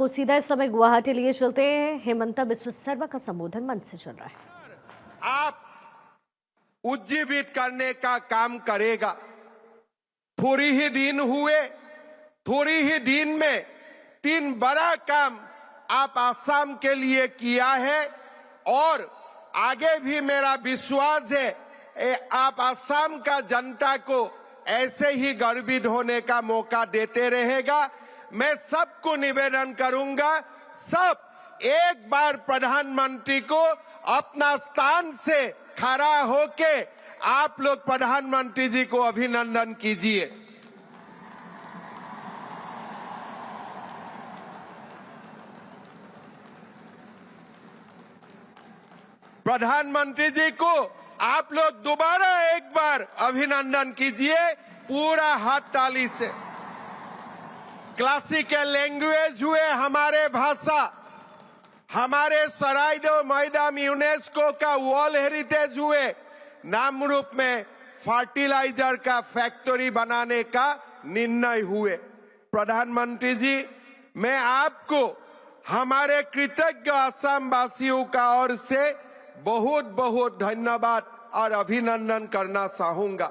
आपको सीधा इस समय गुवाहाटी लिए चलते हैं। हेमंता बिस्व शर्मा का संबोधन मंच से चल रहा है। आप उज्जीवित करने का काम करेगा। थोड़ी ही दिन हुए, थोड़ी ही दिन में 3 बड़ा काम आप आसाम के लिए किया है और आगे भी मेरा विश्वास है आप आसाम का जनता को ऐसे ही गर्वित होने का मौका देते रहेगा। मैं सबको निवेदन करूंगा, सब एक बार प्रधानमंत्री को अपना स्थान से खड़ा होके आप लोग प्रधानमंत्री जी को अभिनंदन कीजिए। प्रधानमंत्री जी को आप लोग दोबारा एक बार अभिनंदन कीजिए पूरा हाथ ताली से। क्लासिकल लैंग्वेज हुए हमारे भाषा, हमारे सराइडो मैदाम यूनेस्को का वर्ल्ड हेरिटेज हुए, नामरूप में फर्टिलाइजर का फैक्ट्री बनाने का निर्णय हुए। प्रधानमंत्री जी, मैं आपको हमारे कृतज्ञ असम वासियों का ओर से बहुत बहुत धन्यवाद और अभिनंदन करना चाहूंगा।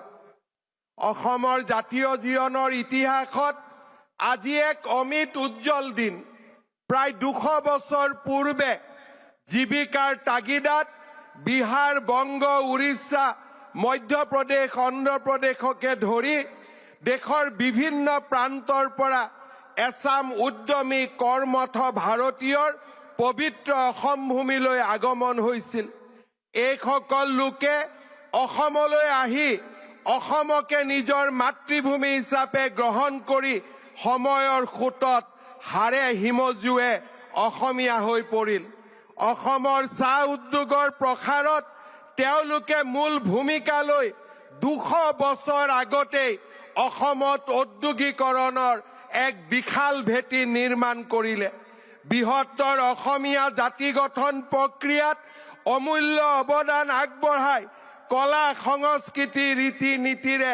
অসমৰ জাতীয় জীৱনৰ ইতিহাসত আজি এক অমিত উজ্জ্বল দিন। প্ৰায় 200 বছৰ পূৰ্বে জীৱিকাৰ তাগিদাত বিহাৰ, বংগ, উৰিষ্যা, মধ্যপ্ৰদেশ, অন্ধ্ৰপ্ৰদেশকে ধৰি দেশৰ বিভিন্ন প্ৰান্তৰ পৰা এছাম উদ্যমী কৰ্মঠ ভাৰতীয়ৰ পবিত্ৰ অসম ভূমিলৈ আগমন হৈছিল। এইসকল লোকে অসমলৈ আহি অসমকে নিজৰ মাতৃভূমি হিচাপে গ্ৰহণ কৰি সময়ৰ সোঁতত হাড়ে হিমজুৱে অসমীয়া হৈ পৰিল। অসমৰ চাহ উদ্যোগৰ প্ৰসাৰত তেওঁলোকে মূল ভূমিকা লৈ 200 বছৰ আগতেই অসমত ঔদ্যোগিকৰণৰ এক বিশাল ভেটি নিৰ্মাণ কৰিলে। বৃহত্তৰ অসমীয়া জাতি গঠন প্ৰক্ৰিয়াত অমূল্য অৱদান আগবঢ়াই কলা সংস্কৃতি ৰীতি নীতিৰে